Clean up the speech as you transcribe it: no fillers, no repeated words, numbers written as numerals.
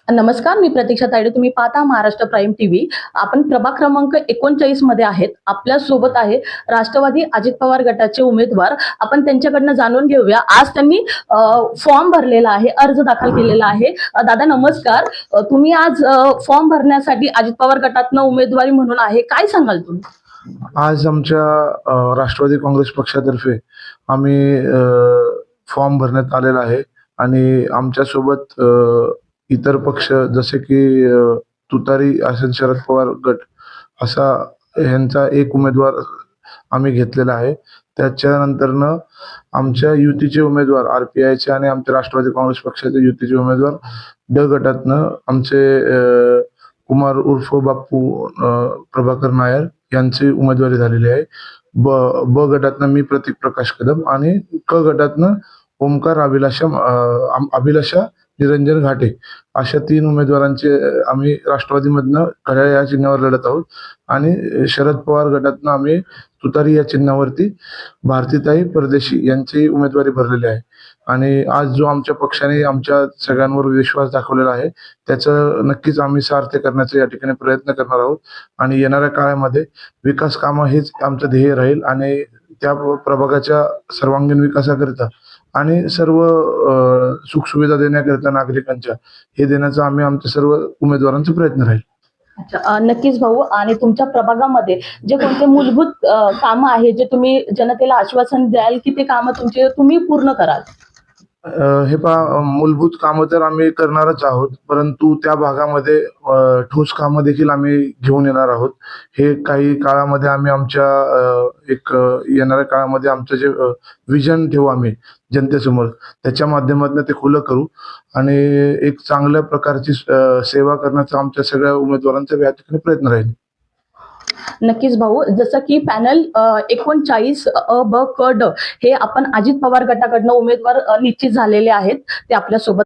नमस्कार, मी प्रतीक्षा तायडे. तुम्ही पाहता महाराष्ट्र प्राईम टीव्ही. आपण प्रभाग क्रमांक 39 मध्ये आहेत. आपल्या सोबत आहे राष्ट्रवादी अजित पवार गटाचे उमेदवार. आपण त्यांच्याकडनं जाणून घेऊया. आज त्यांनी फॉर्म भरलेला आहे, अर्ज दाखल केलेला आहे. दादा नमस्कार. तुम्ही आज फॉर्म भरण्यासाठी अजित पवार गटातनं उमेदवारी म्हणून आहे, काय सांगाल तुम्ही? आज आमच्या राष्ट्रवादी काँग्रेस पक्षातर्फे आम्ही फॉर्म भरण्यात आलेला आहे आणि आमच्यासोबत इतर पक्ष जसे की तुतारी असेल, शरद पवार गट असा ह्यांचा एक उमेदवार आम्ही घेतलेला आहे. त्याच्यानंतरनं आमच्या युतीचे उमेदवार RPIचे आणि आमच्या राष्ट्रवादी काँग्रेस पक्षाचे युतीचे उमेदवार ड गटातनं आमचे कुमार उर्फ बाप्पू प्रभाकर नायर यांची उमेदवारी झालेली आहे. ब गटातनं मी प्रतीक प्रकाश कदम आणि क गटातनं ओमकार अभिलाषा निरंजन घाटे अशा 3 उमेदवारांचे आम्ही राष्ट्रवादीमधनं घड्याळ या चिन्हावर लढत आहोत आणि शरद पवार गटातनं आम्ही तुतारी या चिन्हावरती भारतीताई परदेशी यांची उमेदवारी भरलेली आहे. आणि आज जो आमच्या पक्षाने आमच्या सगळ्यांवर विश्वास दाखवलेला आहे त्याचं नक्कीच आम्ही सार्थ करण्याचा या ठिकाणी प्रयत्न करणार आहोत आणि येणाऱ्या काळामध्ये विकास कामं हेच आमचं ध्येय राहील आणि त्या प्रभागाच्या सर्वांगीण विकासाकरिता आणि सर्व सुखसुविधा देण्याकरिता नागरिकांच्या हे देण्याचा आम्ही आमच्या सर्व उमेदवारांचा प्रयत्न राहील. अच्छा, नक्कीच भाऊ. आणि तुमच्या प्रभागामध्ये जे कोणते मूलभूत कामं आहे, जे तुम्ही जनतेला आश्वासन द्याल की ते कामं तुम्ही पूर्ण कराल? हे पहा, मूलभूत कामं तर आम्ही करणारच आहोत, परंतु त्या भागामध्ये ठोस कामं देखील आम्ही घेऊन येणार आहोत. हे काही काळामध्ये आम्ही आमच्या येणाऱ्या काळामध्ये आमचं जे विजन ठेवू आम्ही जनतेसमोर, त्याच्या माध्यमातून ते खुलं करू आणि एक चांगल्या प्रकारची सेवा करण्याचा आमच्या सगळ्या उमेदवारांचा या ठिकाणी प्रयत्न राहील. नक्कीच भाऊ. जसं की पॅनल 39 अ ब क ड हे आपण अजित पवार गटाकडनं उमेदवार निश्चित झालेले आहेत, ते आपल्या सोबत